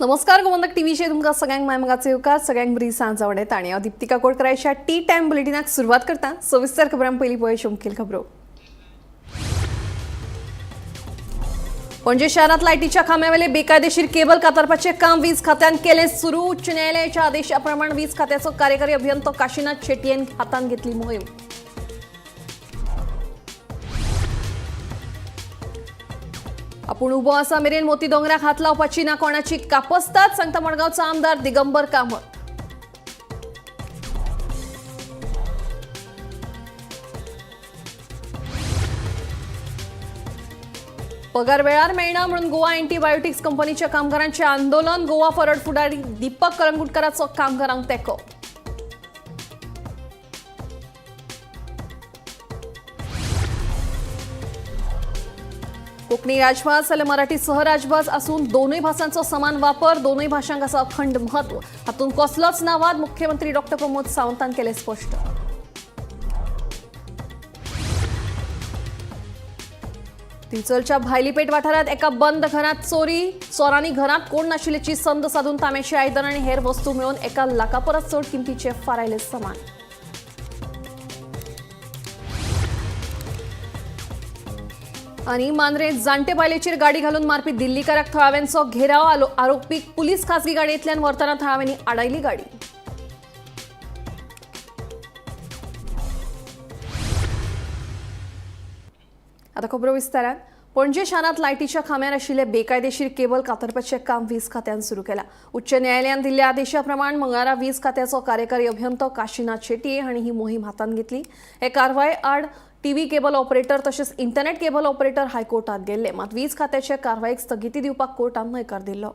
नमस्कार गोमंतक टीव्हीचे तुमकां सगळ्यांक मायमगाचे येवकार सगळ्यांक बरी सांज आवडेत आणि हांव दीप्तिका कोळकराच्या टी टाइम बुलेटिनाक सुरवात करता। सविस्तर खबरां पयलीं पळय मुखेल खबरो। पणजे शहरात लायटीच्या खांब्यावेले बेकायदेशीर केबल कातरपाचे काम वीज खात्यान केले सुरू। उच्च न्यायालयाच्या आदेशाप्रमाण वीज खात्याचो कार्यकारी अभियंतो काशीनाथ शेट्टीन हातान घेतली मोहीम। आपूण उबो आसा मेरेन मोती दोंगराक हात लावपाची ना कोणाची कापस्तात, सांगता मडगांवचो आमदार दिगंबर कामत। पगार वेळार मेळना म्हणून गोवा अँटीबायोटिक्स कंपनीच्या कामगारांचे आंदोलन। गोवा फॉरवर्ड फुडारी दीपक करंगुटकरांचो कामगारांक तेंको। कोंकणी राजभास जाल्यार मराठी सहराजभास आसून दोनूय भासांचो समान वापर, दोनूय भाशांक आसा अखंड महत्व, हातूंत कसलोच ना वाद। मुख्यमंत्री डॉक्टर प्रमोद सावंतान केले स्पश्ट। तिचलच्या भायलीपेट वाठारांत एका बंद घरांत चोरी। चोरांनी घरांत कोण नाशिल्ल्याची संद साधून तांब्याची आयदनां आनी हेर वस्तू मेळोवन एका लाखा परस चड किंमतीचे फारायले सामान। आणि मांद्रे जाणटे बायलेचेर गाडी घालून मारपी दिल्लीकाराक थळाव्यांचो घेराव। आरोपीक पुलीस खासगी गाडयेंतल्यान व्हरतना थळाव्यांनी आडायली गाडी। आता खबरो विस्तारान। पणजे शारांत लायटीच्या खांब्यार आशिल्ले बेकायदेशीर केबल कातरपाचें काम वीज खात्यान सुरू केलां। उच्च न्यायालयान दिल्ल्या आदेशा प्रमाण मंगळारा वीज खात्याचो कार्यकारी अभियंतो काशीनाथ शेट्टी हांणी ही मोहीम हातान घेतली। हे कारवाये आड टीव्ही केबल ऑपरेटर तशेंच इंटरनेट केबल ऑपरेटर हायकोर्टात गेल्ले, मात वीज खात्याच्या कारवायेक स्थगिती दिवपाक कोर्टान न्हयकार दिल्लो।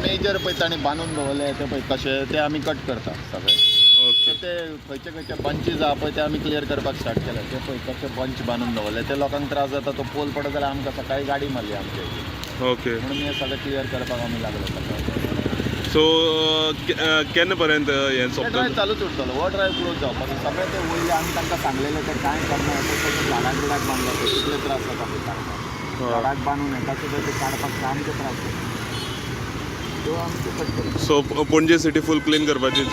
मेजर पळय तांणी बांदून दवरले ते पळय कशे ते आमी कट करता सगळे। ओके, ते खंयचे खंयचे बंचीस आहा पळय ते आमी क्लियर करपाक स्टार्ट केले। ते पळय कशे बंच बांदून दवरले ते लोकांक त्रास जाता, तो पोल पडत जाल्यार आमकां सकाळी गाडी मारली आमचे। ओके, म्हणून हे सगळे क्लियर करपाक आमी लागले सकाळी। सो केन्ना पर्यंत हें सोंपतलें? चालूच उरतलो हो ड्रायव्ह क्लोज जावपाचो। सगळे ते वयले आमी तांकां सांगलेले ते कांय करना, ते झाडाक बिडाक बांदला ते कितले त्रास जाता पळय काडपाक। झाडाक बांदून येता सुद्दां ते काडपाक सामके त्रास जाता। सो पणजे सिटी फुल क्लीन करपाची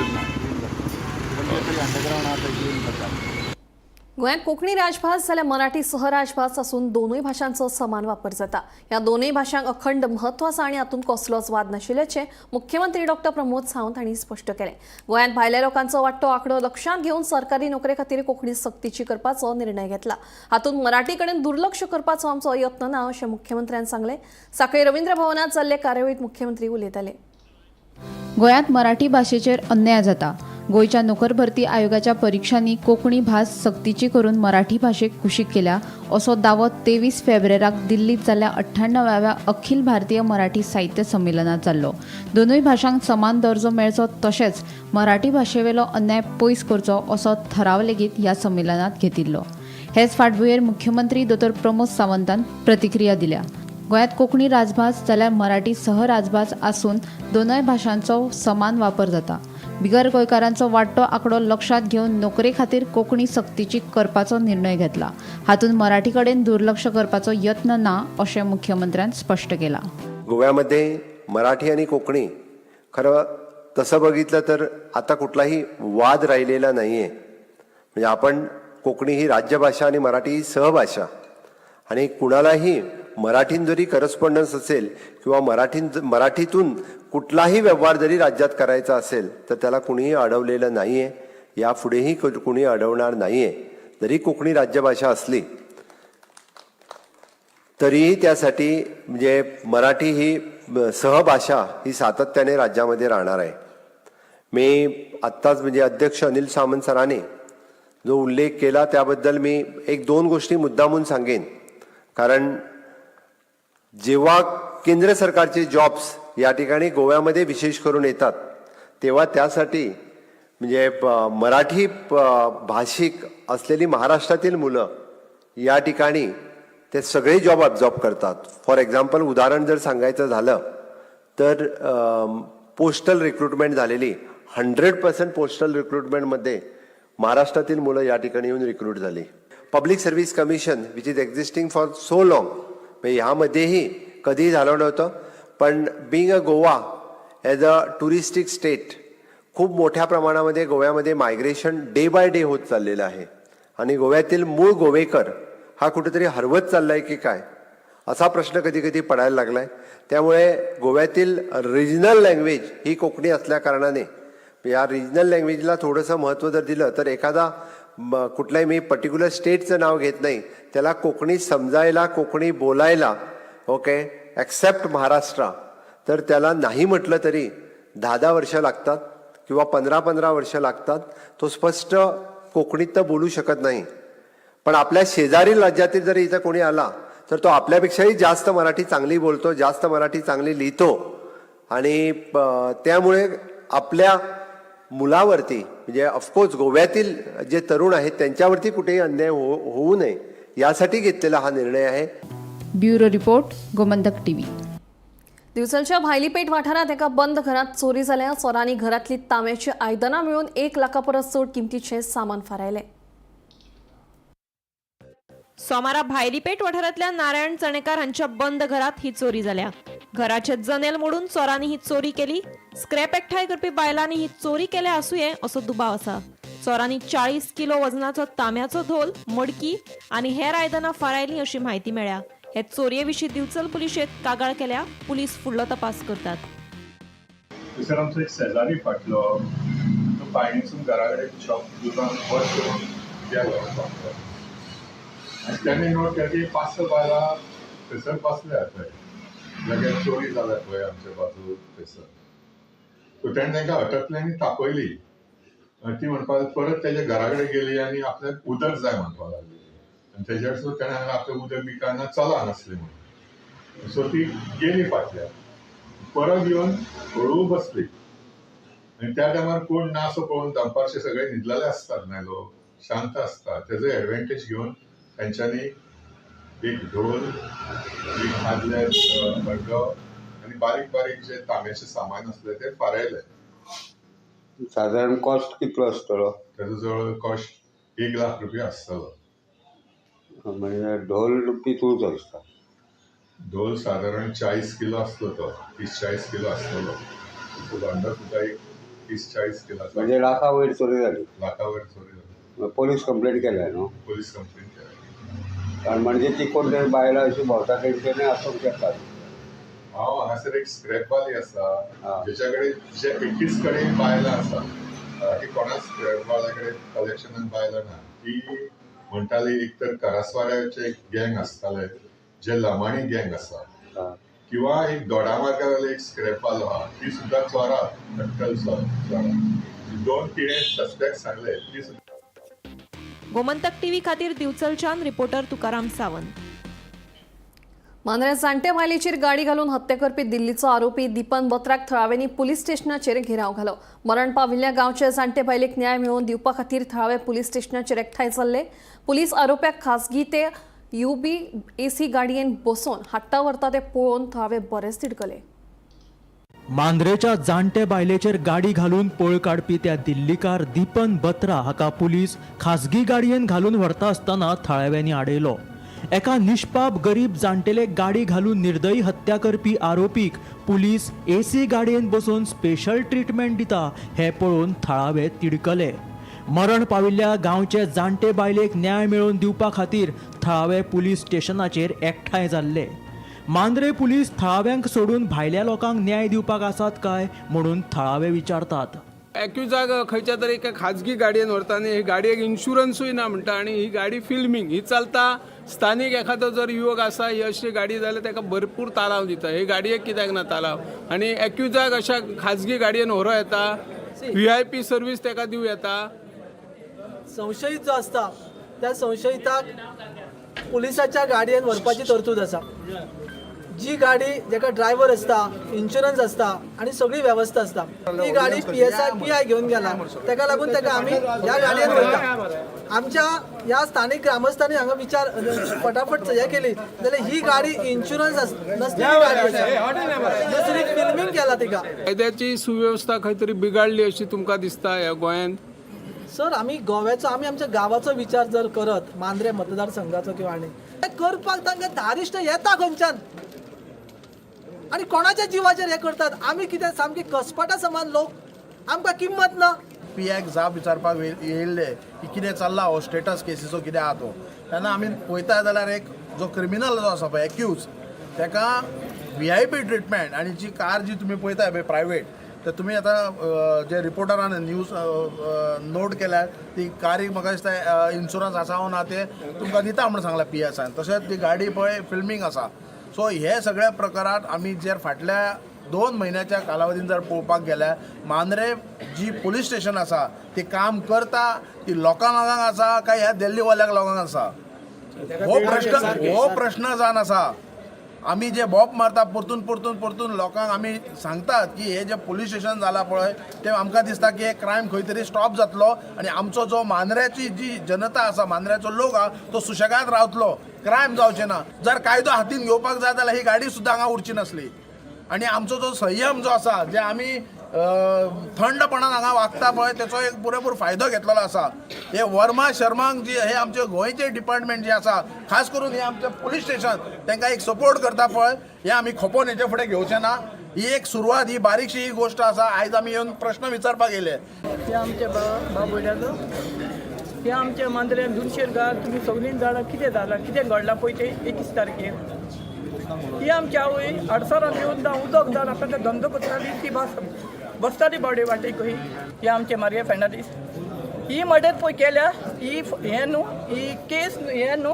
गोंयांत कोंकणी राजभास जाल्यार मराठी सहराजभास आसून दोनूय भाशांचो समान वापर जाता। ह्या दोनूय भाशांक अखंड म्हत्व आसा आनी हातूंत कसलोच वाद नाशिल्ल्याचें मुख्यमंत्री डॉक्टर प्रमोद सावंत हांणी स्पश्ट केलें। गोंयांत भायल्या लोकांचो वाडटो आंकडो लक्षांत घेवन सरकारी नोकरे खातीर कोंकणी सक्तीची करपाचो निर्णय घेतला। हातूंत मराठी कडेन दुर्लक्ष करपाचो आमचो यत्न ना अशें मुख्यमंत्र्यान सांगलें। सकाळीं रवींद्र भवनांत जाल्ले कार्यावळींत मुख्यमंत्री उलयताले। गोंयांत मराठी भाशेचेर अन्याय जाता। गोंयच्या नोकर भरती आयोगाच्या परीक्षांनी कोंकणी भास सक्तीची करून मराठी भाशेक कुशीक केल्या असो दावो 23 फेब्रुवाराक दिल्लीत जाल्ल्या 98व्या अखिल भारतीय मराठी साहित्य संमेलनात जाल्लो। दोनूय भाशांक समान दर्जो मेळचो तशेंच मराठी भाशेवेलो अन्याय पयस करचो असो ठराव लेगीत ह्या संमेलनात घेतिल्लो। हेच फाटभुंयेर मुख्यमंत्री डॉ प्रमोद सावंतान प्रतिक्रिया दिल्या। गोंयांत कोंकणी राजभास जाल्यार मराठी सहराजभास आसून दोनूय भाशांचो समान वापर जाता। बिगर गोंयकारांचो वाडटो आंकडो लक्षांत घेवन नोकरे खातीर कोंकणी सक्तीची करपाचो निर्णय घेतला। हातूंत मराठी कडेन दुर्लक्ष करपाचो यत्न ना अशें मुख्यमंत्र्यान स्पश्ट केला। गोव्यामध्ये मराठी आणि कोकणी खरं तसं बघितलं तर आता कुठलाही वाद राहिलेला नाहीये। म्हणजे आपण कोकणी ही राज्यभाषा आणि मराठी ही सहभाषा, आणि कुणालाही मराठीत जरी करस्पॉन्डन्स असेल किंवा मराठीतून कुठलाही व्यवहार जरी राज्यात करायचा असेल तर त्याला कुणीही अडवलेलं नाहीये, यापुढेही कुणी अडवणार नाहीये। जरी कोकणी राज्यभाषा असली तरीही त्यासाठी म्हणजे मराठी ही सहभाषा ही सातत्याने राज्यामध्ये राहणार आहे। मी आत्ताच म्हणजे अध्यक्ष अनिल सामंत सरांनी जो उल्लेख केला त्याबद्दल मी एक दोन गोष्टी मुद्दामून सांगेन. कारण जेव्हा केंद्र सरकारचे जॉब्स या ठिकाणी गोव्यामध्ये विशेष करून येतात तेव्हा त्यासाठी म्हणजे मराठी भाषिक असलेली महाराष्ट्रातील मुलं या ठिकाणी ते सगळे जॉब अब्झॉर्ब करतात. फॉर एक्झाम्पल उदाहरण जर सांगायचं झालं तर पोस्टल रिक्रुटमेंट झालेली 100% पोस्टल रिक्रुटमेंटमध्ये महाराष्ट्रातील मुलं या ठिकाणी येऊन रिक्रूट झाली. Public service commission which is existing for so long ह्यामध्येही कधीही झालं नव्हतं. पण being a Goa as a touristic state खूप मोठ्या प्रमाणामध्ये गोव्यामध्ये मायग्रेशन डे बाय डे होत चाललेलं आहे आणि गोव्यातील मूळ गोवेकर हा कुठेतरी हरवत चाललाय की काय असा प्रश्न कधी कधी पडायला लागलाय. त्यामुळे गोव्यातील रिजनल लँग्वेज ही कोकणी असल्या कारणाने या रिजनल लँग्वेजला थोडंसं महत्त्व जर दिलं तर एखादा कुठल्याही मी पर्टिक्युलर स्टेटचं नाव घेत नाही त्याला कोकणी समजायला कोकणी बोलायला ओके ॲक्सेप्ट महाराष्ट्र तर त्याला नाही म्हटलं तरी 10 वर्ष लागतात किंवा 15 वर्ष लागतात. तो स्पष्ट कोकणीत तर बोलू शकत नाही. पण आपल्या शेजारील राज्यातील जर इथं कोणी आला तर तो आपल्यापेक्षाही जास्त मराठी चांगली बोलतो जास्त मराठी चांगली लिहितो आणि त्यामुळे आपल्या मुलावरती म्हणजे ऑफकोर्स गोव्यातील जे तरुण आहेत त्यांच्यावरती कुठेही अन्याय होऊ नये यासाठी घेतलेला हा निर्णय आहे. Bureau report Gomantak TV. दिवसालच्या भायलीपेठ वाठारात एका बंद घरात चोरी जाल्या. चोरांनी घरातली तांब्याची आयदनां मिळून 1 लाखापरस चड किमतीचे सामान फारायले. सोमारा भायलीपेठ वाठारांतल्या नारायण चणेकार हांच्या बंद घरात ही चोरी जाल्या. घराचे जनेल मोडून चोरांनी ही चोरी केली. स्क्रॅप एकठांय करपी बायलांनी ही चोरी केल्या आसूये असो दुबाव आसा. चोरांनी 40 किलो वजनाचो तांब्याचो धोल, मडकी आनी हेर आयदनां फारायलीं अशी म्हायती मेळ्ळ्या. हे चोरये विशीं दिवचल पुलिशेंत कागाळ केल्या. पुलीस फुडलो तपास करतात. थंयसर आमचो एक शेजारी फाटलो तो पायणीसून घरा कडेन शॉप दुकान बंद करून कित्याक लागलो आनी तेणें नोट केलें की 500 बायलां थंयसर बसल्या थंय लगेच चोरी जाल्या पळय आमच्या बाजू थंयसर. सो तेणें तांकां अटकली आनी तापयली. ती म्हणपाक परत तेज्या घरा कडेन गेली आनी आपल्याक उदक जाय म्हणपाक लागली आनी तेज्या सुद्दां तेणें हांगा आपलें उदक बिकाना चला नासलें म्हणून. सो ती गेली फाटल्यान परत येवन हळू बसली आनी त्या टायमार कोण ना असो पळोवन दनपारचे सगळे न्हिदलेले आसतात न्हय लोक शांत आसता तेजो एडवांटेज घेवन तांच्यांनी एक ढोल एक आदले खड्डो आनी बारीक बारीक जे तांब्याचे सामान आसले ते फारायले. साधारण कॉस्ट कितलो आसतलो? तेजो जवळ कॉस्ट 1 लाख रुपया आसतलो. म्हणजे ढोल कितूच आसता? ढोल साधारण 40 किलो आसलो तो 30-40 किलो आसतलो. भांडो सुद्दां एक 30-40 किलो म्हणजे लाखा वयर चोरी जाली. लाखा वयर चोरी जाली. पोलीस कंप्लेंट केल्या न्हू? पोलीस कंप्लेंट केली. कारण म्हणजे ती कोण तरी बायलां अशी भोंवता तेंच्यांनी आसूंक शकतात. हांव हांगासर एक स्क्रॅप वाली आसा जेच्या कडेन जे 21 कडेन बायलां आसा की कोणाच स्क्रॅप वाल्या कडेन कलेक्शनान बायलां ना. ती म्हणटाली एक तर करासवाड्याचे गँग आसताले जे लमाणी गँग आसा किंवा एक दोडामार्गा वयलो एक स्क्रॅप वालो आहा ती सुद्दां चोरां अट्टल चोरां. 2 तिणें सस्पेक्ट सांगले ती सुद्दां. गोमंतक टीव्ही खातीर दिवचलच्यान रिपोर्टर तुकाराम सावंत. मांद्रे जाणटे बायलेचेर गाडी घालून हत्या करपी दिल्लीचो आरोपी दीपन बत्राक थळाव्यांनी पुलीस स्टेशनाचेर घेराव घालो. मरण पाविल्ल्या गांवचे जाणटे बायलेक न्याय मेळोवन दिवपा खातीर थळावे पुलीस स्टेशनाचेर एकठांय जाल्ले. पुलीस आरोप्याक खासगी ते UBAC गाडयेन बसोवन हाडटा व्हरता ते पळोवन थळावे बरेच तिडकले. मांद्रेच्या जाणटे बायलेचेर गाडी घालून पळ काडपी त्या दिल्लीकार दीपन बत्रा हाका पुलीस खासगी गाडयेन घालून व्हरता आसतना थळाव्यांनी आडयलो. एका निष्पाप गरीब जाणटेले गाडी घालून निर्दयी हत्या करपी आरोपीक पुलीस AC गाडयेन बसून स्पेशल ट्रीटमेंट दिता हे पळोवन थळावे तिडकले. मरण पाविल्ल्या गांवचे जाणटे बायलेक न्याय मेळोवन दिवपा खातीर थळावे पुलीस स्टेशनाचेर एकठांय जाल्ले. मांद्रे पुलीस थळाव्यांक सोडून भायल्या लोकांक न्याय दिवपाक आसात काय म्हणून थळावे विचारतात. एक्युजाक खंयच्या तरी एका खाजगी गाडयेन व्हरता आनी ही गाडयेक इन्शुरन्सूय ना म्हणटा आनी ही गाडी फिल्मिंग ही चलता. स्थानीक एखादो जर युवक आसा ही अशी गाडी जाल्यार ताका भरपूर तालाव दिता. ही गाडयेक कित्याक ना तालाव आनी एक्युजाक अशा खाजगी गाडयेन व्हरो येता VIP सर्वीस ताका दिवं येता. संशयीत जो असता त्या संशयिताक पुलिसाच्या गाडयेन व्हरपाची तरतूद आसा. जी गाडी जेका ड्रायव्हर असता, इन्शुरन्स असता आणि सगळी व्यवस्था असता, ती गाडी PI घेऊन गेला. ताका लागून ताका आम्ही ह्या गाडयेन व्हरता. आमच्या ह्या स्थानिक ग्रामस्थांनी हांगा विचार फटाफट हे केली जाल्यार ही गाडी इन्शुरन्स नसलेली गाडी आसा. दुसरी फिल्मींग केला तिका. कायद्याची सुव्यवस्था खंय तरी बिगाडली अशी तुमकां दिसता ह्या गोंयांत? सर आम्ही आमच्या गावाचो विचार जर करत मांद्रे मतदारसंघाचो किंवा आनी करपाक तांकां धारिश्ट येता खंयच्यान आणि कोणाच्या जीवाचेर हे करतात. आमी कितें सामके कसपटा समान लोक, आमकां किंमत ना. PIक जाप विचारपाक येयल्ले की कितें चल्ला हो स्टेटस केसीचो कितें आहा तो. तेन्ना आमी पळयता जाल्यार एक जो क्रिमिनल जो आसा पळय एक्यूज ताका VIP ट्रिटमेंट आनी जी कार जी तुमी पळयताय पळय प्रायवेट, तर तुम्ही आता जे रिपोर्टरान न्यूज नोट केल्यार ती कारीक म्हाका दिसता इन्शुरन्स आसा वो ना ते तुमकां दिता म्हणून सांगला PSआन. तशेंच ती गाडी पळय फिल्मींग आसा. सो हे सगळ्या प्रकारांत आमी जर फाटल्या 2 म्हयन्याच्या कालावधीन जर पळोवपाक गेल्यार मांद्रे जी पुलीस स्टेशन आसा ती काम करता, ती लोकांक आसा काय ह्या दिल्लीवाल्याक लोकांक आसा, हो प्रश्न जावन आसा. आमी जे बॉब मारता परतून लोकांक आमी सांगतात की हे जे पुलीस स्टेशन जाला पळय ते आमकां दिसता की हे क्रायम खंय तरी स्टॉप जातलो आणि आमचो जो मांद्र्याची जी जनता आसा, मांद्र्याचो लोक आहा तो सुशेगाद रावतलो, क्रायम जावचे ना. जर कायदो हातीन घेवपाक जाय जाल्यार ही गाडी सुद्दां हांगा उरची नासली. आणि आमचो जो संयम जो आसा, जे आमी थंडपणान हांगा वागता पळय त्याचो एक पुरेपूर फायदो घेतलेलो आसा. हे वर्मा शर्मांक जी हे आमचे गोंयचे डिपार्टमेंट जे आसा, खास करून हे आमचे पुलीस स्टेशन तांकां एक सपोर्ट करता पळय, हे आमी खोपोवन हेचे फुडें घेवचे ना. ही एक सुरवात, ही बारीकशी ही गोष्ट आसा. आयज आमी येवन प्रश्न विचारपाक येयले. हे आमचे बाबोड्याचो, हे आमचे मांद्रे दुनशेरगार, तुमी सगळीं जाणां कितें जालां, कितें घडलां पळय ते 21 तारखेर. ही आमची आवय आडसरान येवन उदक जावन आपल्याक धंदो करताली, ती बसताली बावडे वाटेक. हे आमचे मारिया फेर्नांडीस, ही मर्डर पळय केल्या, ही हे न्हू, ही केस हे न्हू,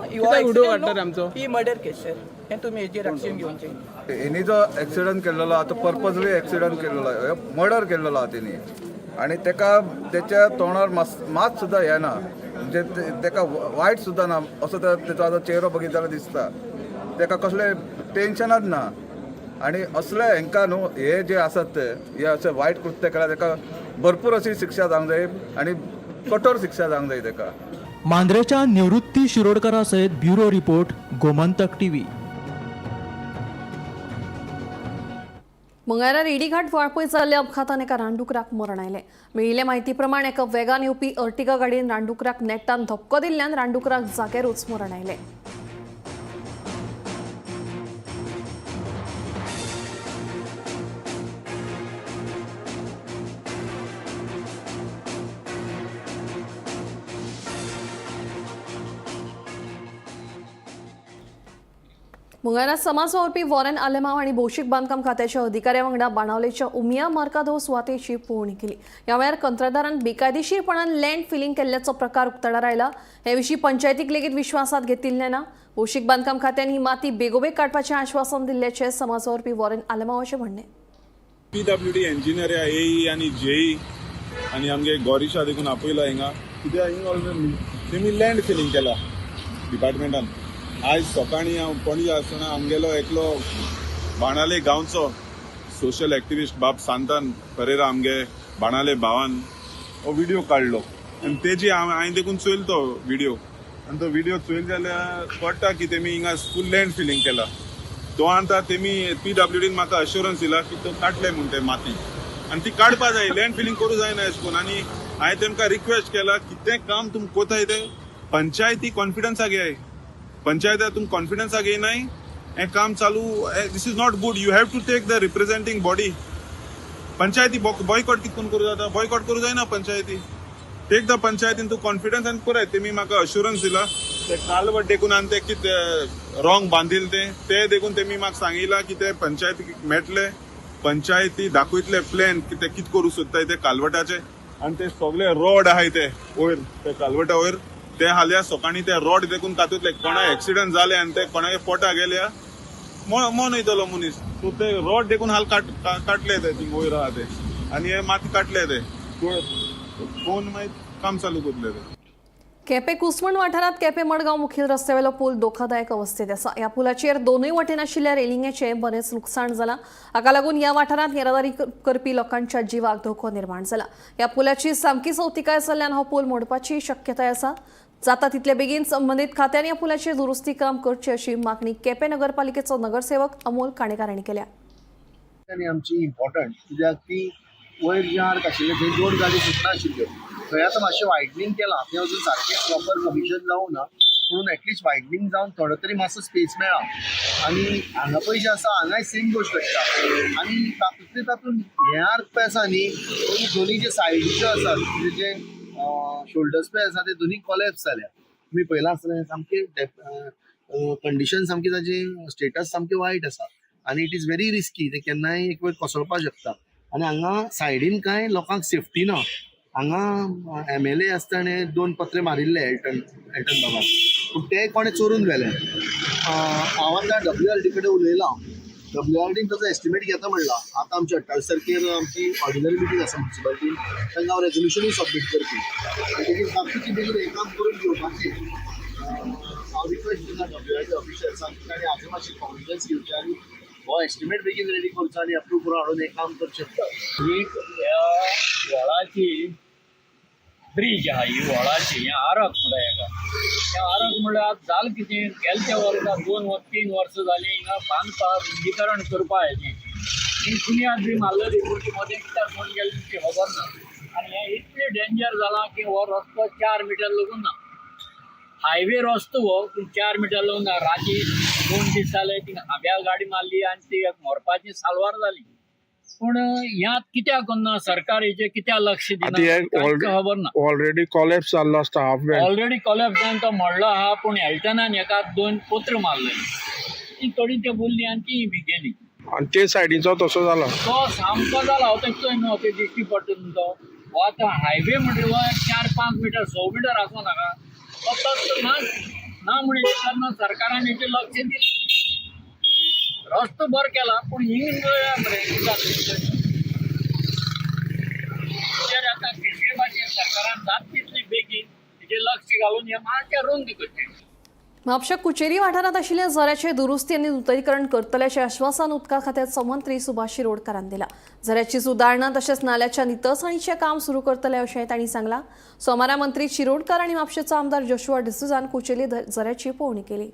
ही मर्डर केस. हे तुमी हेचेर एक्शन घेवचें. हेनी जो एक्सिडंट केल्लो आहा तो पर्पजली एक्सिडंट केल्लो आहा, मर्डर केल्लो आहा तेणी. आणि त्याच्या तोंडार मात सुद्दां येना, म्हणजे ताका वायट सुद्दां ना असो तेचो चेहरो बघितलो जाल्यार दिसता. ताका कसले टेन्शनच ना. आणि असले हांकां न्हू हे जे आसात ते हे अशें वायट कृत्य केल्यार ताका भरपूर अशी शिक्षा जावंक जाय आणि कठोर शिक्षा जावंक जाय ताका. मांद्रेच्या निवृत्ती शिरोडकरा सयत ब्युरो रिपोर्ट, गोमंतक TV. मंगळारा रेडीघाट वाळपय जाल्ल्या अपघातान एका रानडुकराक मरण आयलें. मेळिल्ले म्हायती प्रमाण एका वेगान येवपी अर्टिगा गाडयेन रानडुकराक नेटान धपको दिल्ल्यान रानडुकराक जाग्यारूच मरण आयलें. मंगळारा समाजवावरपी वॉरेन आलेमाव आणि भौशीक बांदकाम खात्याच्या अधिकाऱ्या वांगडा बाणावलेच्या उमिया मार्कादो सुवातेची पळोवणी केली. ह्या वेळार कंत्राटदारान बेकायदेशीरपणान लँड फिलिंग केल्ल्याचो प्रकार उक्ताडार आयला. हे विशीं पंचायतीक लेगीत विश्वासात घेतिल्ले ना. भौशीक बांदकाम खात्यान ही माती बेगोबेग काडपाचें आश्वासन दिल्ल्याचें समाजवावरपी वॉरेन आलेमावाचें म्हणणें. PWD इंजिनियर AE आनी JE आनी आमगे गौरीशा देखून आपयला हिंगा कित्याक हिंगा ऑलरेडी तेमी लँड फिलिंग केला डिपार्टमेंटान. आज सकाळी हांव पणजे आसतना आमगेलो एकलो बाणाले गांवचो सोशल एक्टिविस्ट बाब सांतान परेरा आमगे बाणाले भावान हो व्हिडिओ काडलो आनी तेजी हांवें देखून चोयल तो व्हिडिओ. आनी तो व्हिडिओ चोयल जाल्यार कळटा की तेमी हिंगा फूल लँड फिलिंग केला. तो आतां तेमी PWDन म्हाका अश्युरन्स दिला की तो काडले म्हूण ते माती आनी ती काडपा जाय, लँड फिलिंग करूं जायना अशें करून. आनी हांवें तेमकां रिक्वेस्ट केला की तें काम तुमी कोताय ते पंचायती कॉन्फिडन्साक घेयाय. पंचायत तुम कॉन्फिडन्साक येयनाय हें काम चालू. This is not good. You have to take the representing body. पंचायती बॉयकॉट कितून करूं जाता, बॉयकॉट करूं जायना पंचायती. टेक द पंचायतीन तूं कॉन्फिडन्स आनी कराय. तेमी म्हाका अश्युरन्स दिला ते कालवट देखून आनी ते कितें रॉंग बांदिल ते देखून तेमी म्हाका सांगिला की ते पंचायतीक मेळटले. पंचायती दाखयतले प्लॅन की ते कितें करूं सोदताय ते कालवटाचे. आनी ते सगळे रोड आहाय ते वयर ते कालवटा वयर ते हाल्या सकाळी ते रोड देखून कातूतले. कोणा एक्सिडंट जाले आनी ते कोणागे पोटा गेल्या मोन येतलो मनीस. सो ते रोड देखून हाल काटले ते थिंग वयर आहा ते आनी हे माती काटले ते. कोण माहीत काम चालू करतले ते. केपे कुसमण वाठारात केपे मडगांव मुखेल रस्त्यावेलो पूल धोकादायक अवस्थेत आसा. ह्या पुलाचेर दोनूय वटेन आशिल्ल्या रेलिंगेचे बरेच लुकसाण जालां. हाका लागून ह्या वाठारांत येरादारी करपी लोकांच्या जिवाक धोको निर्माण जाला. ह्या पुलाची सामकी चवथिकाय जाल्ल्यान हो पूल मोडपाची शक्यताय आसा. जाता तितले बेगीन संबंधीत खात्यान ह्या पुलाचेर दुरुस्ती काम करची अशी मागणी केपे नगरपालिकेचो नगरसेवक अमोल काणेकार हांणी केल्या. आमची इम्पॉर्टंट कित्याक ती वयर जे आर्क आशिल्ले थंय 2 गाडी सुटना आशिल्ल्यो. थंय आतां मातशें वायडनींग केलां. तें अजून सारकें प्रॉपर कमिशन जावं ना, पूण एटलिस्ट वायडनींग जावन थोडो तरी मातसो स्पेस मेळ्ळा. आनी हांगा पळय जें आसा हांगाय सेम गोश्ट घडटा. आनी तातूंत हें आर्क पळय आसा न्ही, दोनी जे सायडीचे आसात म्हणजे जे शोल्डर्स पळय आसा ते दोनी कॉलेप्स जाल्या. तुमी पळयलां आसतलें सामकें कंडिशन सामकी ताची स्टेटस सामकें वायट आसा. आनी इट इज व्हेरी रिस्की. ते केन्नाय एक वेळ कोसळपाक शकता. आनी हांगा सायडीन कांय लोकांक सेफ्टी ना. हांगा MLA आसता ताणें 2 पत्रे मारिल्ले एल्टन बाबाक, पूण ते कोणें चोरून व्हेले. हांव आतां WRD कडेन उलयलां. WRD ताचो एस्टिमेट घेता म्हणला. आतां आमची 28 तारखेर आमची ऑर्डिनरी मिटींग आसा म्युन्सिपालिटीन. तांकां हांव रेजोल्युशनूय सबमीट करपी. ताची सामकी बेगीन हें काम करून घेवपाचें हांव रिक्वेस्ट केला WRD ऑफिशर्सांक. ताणें हाजे मातशी कॉन्फिडन्स घेवची आनी हो एस्टिमेट बेगीन रेडी करचो आनी अप्रूव करून हाडून हें काम करचें. एक ह्या व्हळाची ब्रिज आहा, ही व्हळाची हें आरक म्हणटा हेका. हें आरक म्हणल्यार आतां जालें कितें, गेल्या वर्सा 2-3 वर्सां जालीं हिंगा बांदपाक रुंदीकरण करपा हेजें. ही दुनियाद बी मारलेली, पूण ती मदें कित्याक कोण गेलें ती खबर ना. आनी हें इतलें डेंजर जालां की हो रस्तो 4 मिटर लागून ना. हायवे रस्तो हो, पूण 4 मिटर लागून ना. राती 2 दीस जाले ती हाब्याल गाडी मारली आनी ती मोरपाची सालवार जाली. पूण ह्यात कित्याक करना सरकार, हेजे कित्याक लक्ष दिना खबर ना. ऑलरेडी कॉलेप्स जाल्लो आसता हाफ वे. ऑलरेडी कॉलेप्स जावन तो मोडलो आहा, पूण हेल्टनान हेका 2 पत्र मारले. ती थोडी ते बोलली आनी ती बी गेली. आनी ते सायडीचो तसो जालो. तो सामको जाला. हो तेचोय न्हू ते दिश्टी पडटा तो. हो आतां हायवे म्हणजे 4-5 मिटर 6 मिटर आसूं नाका. तो ना म्हणून तेन्ना सरकारान हेचेर लक्ष दिलें. रस्तो बरो केला, पूण हिंग आतां केंद्रीय भाशेन सरकारान जाता तितली बेगीन हेचेर लक्ष घालून हे मार्गे रुंद करचें. म्हापशा कुचेरी वाठारात आशिल्ल्या झऱ्याचे दुरुस्ती आनी नूतनीकरण करतल्याचें आश्वासन उदका खात्याचे मंत्री सुभाष शिरोडकारान दिलां. झऱ्याची सुदारणा तशेंच नाल्याच्या नितळसाणीचें काम सुरू करतले अशेंय तांणी सांगलां. सोमारा मंत्री शिरोडकार आनी म्हापशेचो आमदार जोशुआ डिसूजान कुचेली झऱ्याची पळोवणी केली.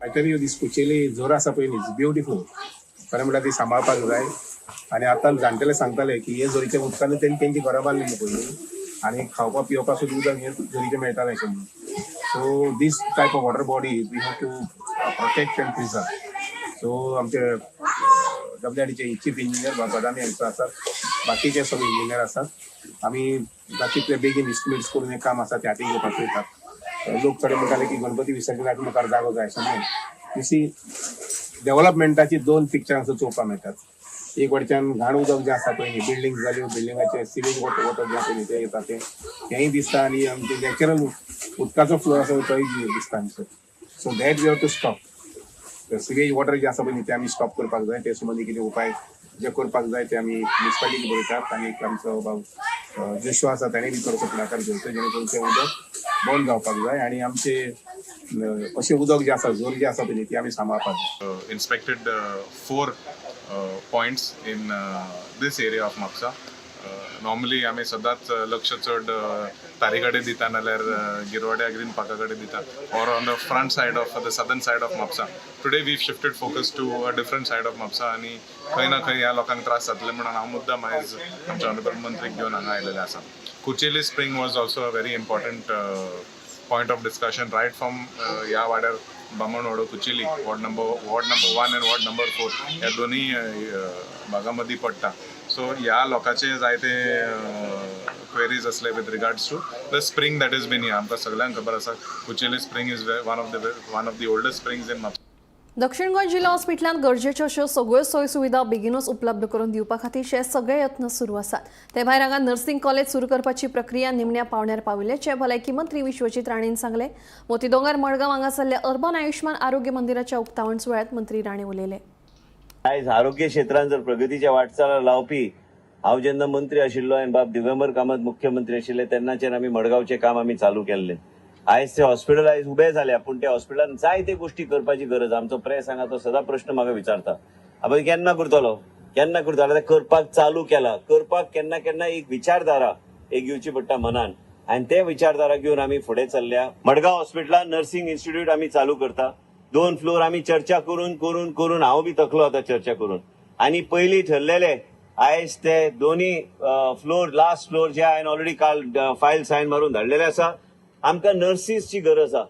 आय टेल यू दीस कुचेली झर आसा पळय न्ही, ब्युटिफूल. खरें म्हणल्यार ती सांबाळपाक जाय. आनी आतां जाणटेले सांगताले की हे झरीच्या उदकान तेंची घरां बांदली पळय आनी खावपाक पिवपाक सुद्दां उदक हे झरीचें मेळटालें अशें म्हणून. So this type of water bodies we have to protect and preserve. So आमचे WRDचे चीफ इंजिनियर बदामी हांचो आसात, बाकीचे सगळे इंजिनियर आसात. आमी तितले बेगीन इस्टिमेट्स करून हें काम आसा ते हाती घेवपाक पळयतात. लोक थोडे म्हणटाले की गणपती विसर्जनाक मुखार जागो जाय अशें म्हणून. यू सी डेव्हलपमेंटाची 2 पिक्चरां चोवपाक मेळटात. एक वटच्यान घाण उदक जें आसा पळय न्ही, बिल्डींग जाल्यो, बिल्डिंगाचे सिवेज वॉटर जें पळय ते येता तेंय दिसता आनी आमचे नॅचरल उदकाचो फ्लो आसा तोय दिसता आमचो. So that we have to stop. Sewage water जें आसा पळय न्ही ते आमी स्टॉप करपाक जाय. ते संबंधी कितें उपाय जे करपाक जाय ते आमी म्युन्सिपालिटीक बरयतात. आनी आमचो बाब जोशुआ आसा ताणें बी थोडोसो फुडाकार घेवचो जेणे करून तें उदक बंद जावपाक जाय. आनी आमचे अशें उदक जें आसा, झर जी आसा पळय न्ही ती आमी सांबाळपाक जाय. Inspected 4 points in this area of Mapusa. Normally आमी सदांच लक्ष चड तारी कडेन दिता नाल्यार गिरवाड्या ग्रीन पार्का कडेन दिता or on the front side of the southern side of Mapusa. Today we shifted focus to a different side of Mapusa आनी खंय ना खंय ह्या लोकांक त्रास जातले म्हणून हांव मुद्दाम आयज आमच्या ऑनरेबल मंत्रीक घेवन हांगा आयिल्ले आसा. Kucheli spring was also a very important point of discussion right from ह्या वाड्यार बामणवाडो कुचेली वॉर्ड नंबर 1 आनी वॉर्ड नंबर 4 ह्या दोनी भागां मदीं पडटा. सो ह्या लोकांचे जायते क्वेरीज असले with regards to the spring that is been here. आमकां सगळ्यांक खबर आसा Kucheli spring is one of the oldest springs in Mapusa. दक्षिण गोंय जिल्हा हॉस्पिटलांत गरजेच्यो अश्यो सगळ्यो सोय सुविधा बेगीनूच उपलब्ध करून दिवपा खातीरचे सगळे यत्न सुरू आसात. ते भायर हांगा नर्सिंग कॉलेज सुरू करपाची प्रक्रिया निमण्या पावण्यार पाविल्ल्याचे भलायकी मंत्री विश्वजीत राणेन सांगले. मोतीदोंगर मडगांव हांगासरल्या अर्बन आयुष्मान आरोग्य मंदिराच्या उक्तावण सुवाळ्यात मंत्री राणे उलयले. आयज आरोग्य क्षेत्रांत जर प्रगतीच्या वाटचाल लावपी हांव जेन्ना मंत्री आशिल्लो आनी बाब दिगंबर कामत मुख्यमंत्री आशिल्ले तेन्नाचेर आमी मडगांवचें काम आमी चालू केल्लें. आयज ते हॉस्पिटल आयज उबें जाल्या, पूण त्या हॉस्पिटलान जायते गोश्टी करपाची गरज. आमचो प्रेस हांगा तो सदां प्रश्न म्हाका विचारता, आबा केन्ना करतलो ते करपाक चालू केला. करपाक केन्ना केन्ना एक विचारधारा एक घेवची पडटा मनान, आनी ते विचारधारा घेवन आमी फुडें चल्ल्या. मडगांव हॉस्पिटलान नर्सिंग इन्स्टिट्यूट आमी चालू करता. 2 फ्लोर आमी चर्चा करून हांव बी तकलो आतां चर्चा करून, आनी पयलीं ठरलेले आयज ते दोन्ही फ्लोर लास्ट फ्लोर जे हांवें ऑलरेडी काल फायल सायन मारून धाडलेले आसा. आमकां नर्सीसची गरज आसा.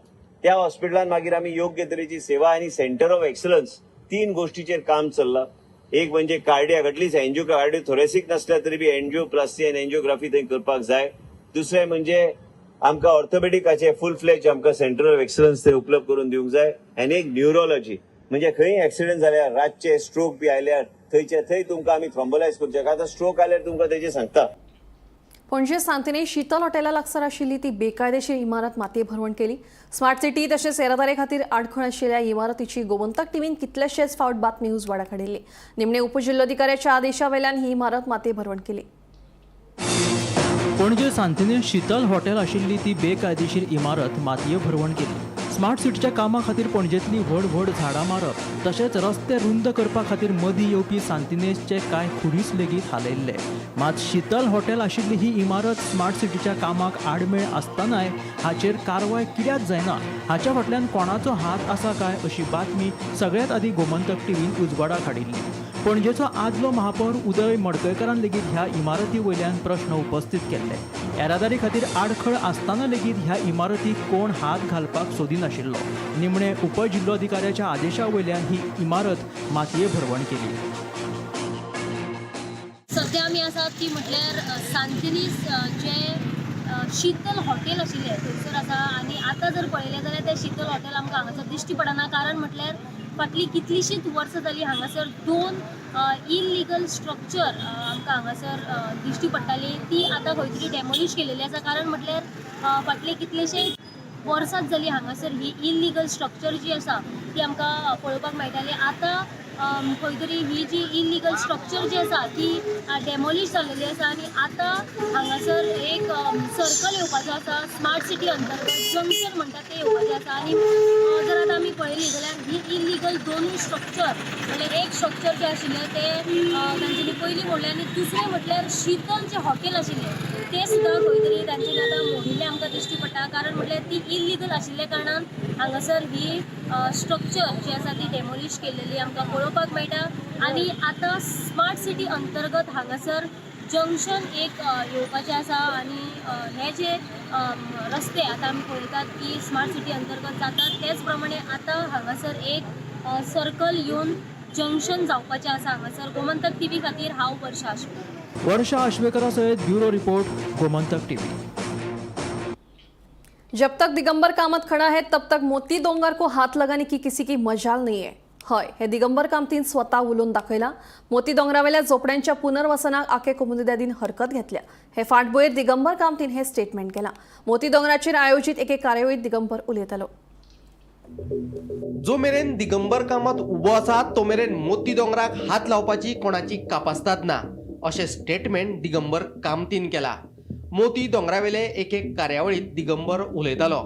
त्या हॉस्पिटलान मागीर आमी योग्य तरेची सेवा आनी सेंटर ऑफ एक्सलन्स 3 गोष्टीचेर काम चल्लां. एक म्हणजे कार्डियाक एटलीस्ट कार्डिओथोरेसिक नसल्या तरी बी एंजिओप्लास्टी आनी एंजिओग्राफी थंय करपाक जाय. दुसरें म्हणजे आमकां ऑर्थोपेडिकाचे फुल फ्लेज आमकां सेंटर ऑफ एक्सलन्स थंय उपलब्ध करून दिवंक जाय. आनी एक न्युरोलॉजी म्हणजे खंय एक्सिडेंट जाल्यार रातचे स्ट्रोक बी आयल्यार थंयचे थंय तुमकां आमी थ्रॉम्बोलायज करचे. आतां स्ट्रोक आयल्यार तुमकां तेजे सांगता. पणजे सांतिने शीतल हॉटेला लागसार आशिल्ली ती बेकायदेशीर इमारत मातये भरवण केली. स्मार्ट सिटी तशेंच येरादारी खातीर आडखळ आशिल्ल्या इमारतीची गोमंतक टीव्हीन कितलेशेच फावट बातमी उजवाडाक हाडिल्ली. निमणे उपजिल्लोधिकाऱ्याच्या आदेशा वयल्यान ही इमारत मातये भरवण केली. पणजे सांतिने शीतल हॉटेल आशिल्ली ती बेकायदेशीर इमारत मातये भरवण केली. स्मार्ट सिटीच्या कामा खातीर पणजेंतली व्हड झाडां मारप तशेंच रस्ते रुंद करपा खातीर मदीं येवपी सांतिनेजचे कांय खुरीस लेगीत हालयल्ले. मात शीतल हॉटेल आशिल्ली ही इमारत स्मार्ट सिटीच्या कामाक आडमेळ आसतनाय हाचेर कारवाय कित्याक जायना, हाच्या फाटल्यान कोणाचो हात आसा काय अशी बातमी सगळ्यांत आदी गोमंतक टीव्हीन उजवाडाक हाडिल्ली. पणजेचो आदलो महापौर उदय मडकयकारान लेगीत ह्या इमारती वयल्यान प्रश्न उपस्थित केल्ले. येरादारी खातीर आडखळ आसतना लेगीत ह्या इमारतीक कोण हात घालपाक सोदिनाशिल्लो. निमणे उपजिल्लोधिकाऱ्याच्या आदेशा वयल्यान ही इमारत मातये भरवण केली. सध्या आमी आसात ती म्हटल्यार सांतिनीस जे शीतल हॉटेल आशिल्लें थंयसर आसा. आनी आतां जर पळयलें जाल्यार तें शीतल हॉटेल आमकां हांगासर दिश्टी पडना. कारण म्हटल्यार फाटलीं कितलींशींच वर्सां जालीं हांगासर 2 इल्लिगल स्ट्रक्चर आमकां हांगासर दिश्टी पडटालीं. ती आतां खंय तरी डेमोलिश केलेली आसा. कारण म्हटल्यार फाटले कितलेशे वर्सांच जालीं हांगासर ही इल्लिगल स्ट्रक्चर जी आसा ती आमकां पळोवपाक मेळटाली. आतां खंय तरी ही जी इल्लिगल स्ट्रक्चर जी आसा ती डेमोलिश जाल्लेली आसा. आनी आतां हांगासर एक सर्कल येवपाचो आसा. स्मार्ट सिटी अंतर्गत जंक्शन म्हणटा तें येवपाचें आसा. आनी जर आतां आमी पळयली जाल्यार ही इल्लिगल 2 स्ट्रक्चर म्हणल्यार एक स्ट्रक्चर जें आशिल्लें तें तांच्यांनी पयलीं मोडलें. आनी दुसरें म्हटल्यार शीतल जें हॉटेल आशिल्लें तें सुद्दां खंय तरी तांच्यांनी आतां मोडिल्लें आमकां दिश्टी पडटा. कारण म्हटल्यार ती इल्लिगल आशिल्ल्या कारणान हांगासर ही स्ट्रक्चर जी आसा ती डेमोलिश केल्लेली आमकां पळोवपाक मेळटा. आनी आतां स्मार्ट सिटी अंतर्गत हांगासर जंक्शन एक येवपाचें आसा. आनी हे जे रस्ते आतां आमी पळयतात की स्मार्ट सिटी अंतर्गत जातात तेच प्रमाणे आतां हांगासर एक सर्कल येवन जंक्शन जावपाचें आसा. हांगासर गोमंतक टीव्ही खातीर हांव वर्षा आश्वेकरा सयत ब्युरो रिपोर्ट गोमंतक टीव्ही. जब तक दिगंबर कामत खड़ा है तब तक मोती दोंगर को हाथ लगाने की किसी की मजाल नहीं है. हय, हे दिगंबर कामतीन स्वता उलोवन दाखयला. मोती दोंगरावेल्या झोपड्यांच्या पुनर्वसनाक आखे कोमुनिदादीन हरकत घेतल्या. हे फाटभुंयेर दिगंबर कामतीन हे स्टेटमेंट केलां. मोती दोंगराचेर आयोजीत एके कार्यावळीत दिगंबर उलयतालो. जो मेरेन दिगंबर कामत उबो आसा तो मेरेन मोती दोंगराक हात लावपाची कोणाची कापासतात ना अशें स्टेटमेंट दिगंबर कामतीन केला. मोती दोंगरावेले एके कार्यावळीत दिगंबर उलयतालो.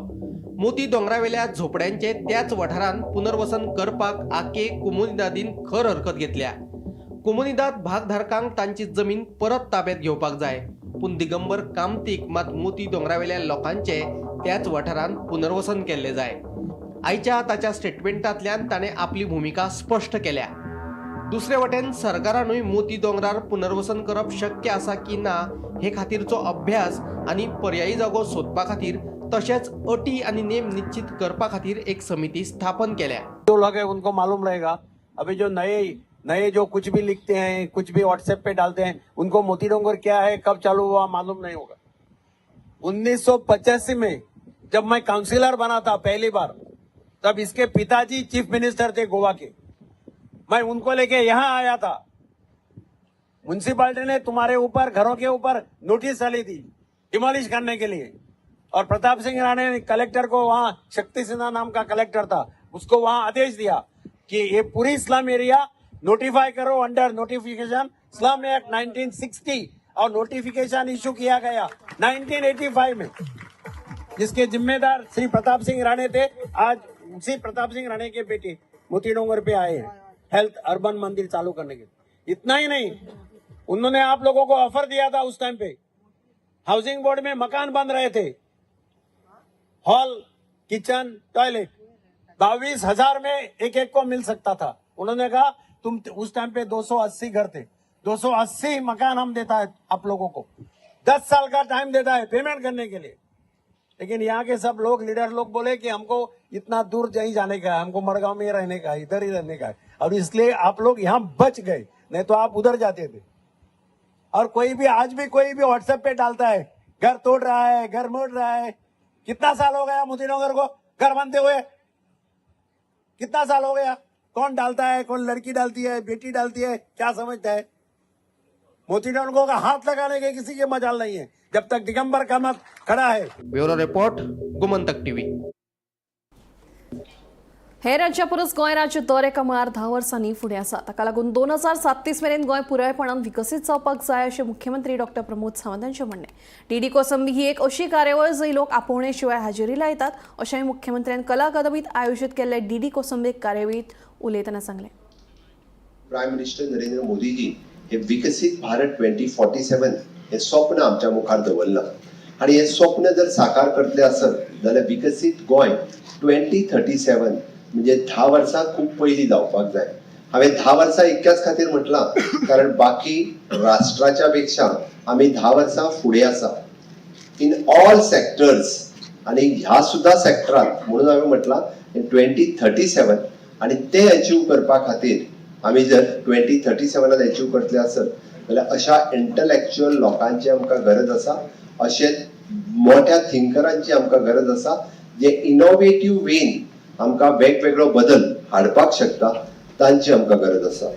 मोती दोंगरावेल्या झोपड्यांचे त्याच वाठारांत पुनर्वसन करपाक आखे कोमुनिदादीन खर हरकत घेतल्या. कोमुनिदाद भागधारकांक तांची जमीन परत ताब्यात घेवपाक जाय. पूण दिगंबर कामतीक मात मोती दोंगरावेल्या लोकांचे त्याच वाठारांत पुनर्वसन केल्ले जाय. आयच्या ताच्या स्टेटमेंटांतल्यान ताणें आपली भुमिका स्पश्ट केल्या. दुसरे वटेन सरकारानूय मोती दोंगरार पुनर्वसन करप शक्य आसा की ना हे खातीरचो अभ्यास आनी पर्यायी जागो सोदपा खातीर तशेंच अटी आनी नेम निश्चित करपा खातीर एक समिती स्थापन केल्या. जो लोग हैं उनको मालूम रहेगा. अभी जो नए जो कुछ भी लिखते हैं, कुछ भी व्हाट्सएप पे डालते हैं, उनको मोती डोंगर क्या है, कब चालू हुआ मालूम नहीं होगा. 1985 में जब मैं काउंसिलर बना था पहली बार, तब इसके पिताजी चीफ मिनिस्टर थे गोवा के. मैं उनको लेके यहाँ आया था. म्युनिसिपालिटी ने तुम्हारे ऊपर घरों के ऊपर नोटिस डाली थी डिमोलिश करने के लिए. और प्रताप सिंह राणे ने कलेक्टर को, वहां शक्ति सिन्हा नाम का कलेक्टर था, उसको वहां आदेश दिया कि ये पूरी इस्लाम एरिया नोटिफाई करो अंडर नोटिफिकेशन स्लम एक्ट 1960 और नोटिफिकेशन इशू किया गया 1985 में, जिसके जिम्मेदार श्री प्रताप सिंह राणे थे। आज उसी प्रताप सिंह राणे के बेटे मोती डोंगर पे आए हैं हेल्थ अर्बन मंदिर चालू करने के। इतना ही नहीं, उन्होंने आप लोगों को ऑफर दिया था उस टाइम पे, हाउसिंग बोर्ड में मकान बन रहे थे, हॉल, किचन, टॉयलेट 22,000 में एक को मिल सकता था। उन्होंने कहा तुम उस टाइम पे 280 घर थे, 280 मकान हम देता है आप लोगों को, 10 साल का टाइम देता है पेमेंट करने के लिए। लेकिन यहाँ के सब लोग लीडर लोग बोले कि हमको इतना दूर नहीं जाने का है, हमको मड़गांव में रहने का है, इधर ही रहने का है, और इसलिए आप लोग यहाँ बच गए, नहीं तो आप उधर जाते थे। और कोई भी आज भी कोई भी व्हाट्सएप पे डालता है घर तोड़ रहा है, घर मोड़ रहा है। कितना साल हो गया मोतीनगर को घर बनते हुए? कितना साल हो गया? कौन डालता है? कौन लड़की डालती है, बेटी डालती है, क्या समझता है? मोतीनगर का हाथ लगाने के किसी के मजाल नहीं है जब तक दिगंबर कामत खड़ा है। Bureau report, Gomantak TV. हेर राज्या परस गोंय राज्य दर एका मळार 10 वर्सांनी फुडें आसा। ताका लागून 2037 मेरेन गोंय पुरायपणान विकसीत जावपाक जाय अशें मुख्यमंत्री डॉ. प्रमोद सावंत हांचें म्हणणें। डीडी कोसंबी ही एक अशी कार्यावळ जंय लोक आपोवणे शिवाय हाजेरी लायतात अशेंय मुख्यमंत्र्यान कला अकादमीत आयोजीत केल्ले डीडी कोसंबी कार्यावळीत उलयतना सांगलें। प्रायम मिनिस्टर नरेंद्र मोदीजी हे विकसित भारत 2047 हे स्वप्न आमच्या मुखार दवरलां आणि हे स्वप्न जर साकार करतले आसत जाल्यार विकसित गोंय 2037 म्हणजे 10 वर्सां खूब पयलीं जावपाक जाय। हांवें 10 वर्सां इतक्याच खातीर म्हटलां कारण बाकी राष्ट्राच्या पेक्षा आमी 10 वर्सां फुडें आसा इन ऑल सेक्टर्स, आणि ह्या सुद्धा सेक्टरात म्हणून हांवें म्हटलां 2037 आणि ते अचीव करपा खातीर आमी जर 2037 अचीव करतले आसत जाल्यार अशा इंटलेक्च्युअल लोकांची आमकां गरज आसा, अशे मोठ्या थिंकरांची आमकां गरज आसा जे इनोवेटिव्ह वेन आमकां वेगवेगळो बदल हाडपाक शकता, तांची आमकां गरज आसा।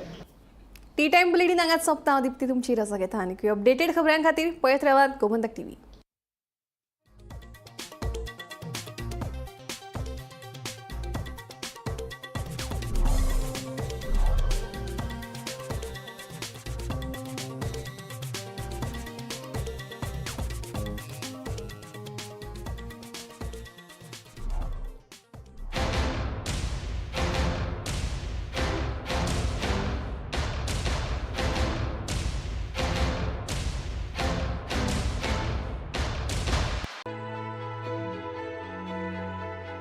टी टाइम बुलेटिन हांगाच सोंपता। हांव दिप्ती तुमची रजा घेता आनी अपडेटेड खबरां खातीर पळयत रावात गोमंतक टीव्ही।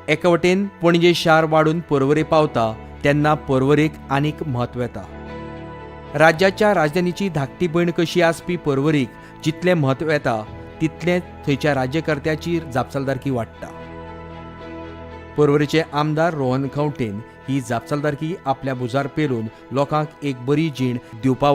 एका वटेन पणजे शार वाडून पर्वरी पावता तेन्ना पर्वरीक आनीक म्हत्व येता। राज्याच्या राजधानीची धाकटी भयण कशी आसपी पर्वरीक जितलें म्हत्व येता तितलेंच थंयच्या राज्यकर्त्याची जापसालदारकी वाडटा। पर्वरीचे आमदार रोहन खंवटेन ही जापसालदारकी आपल्या भुजार पेलून लोकांक एक बरी जीण दिवपा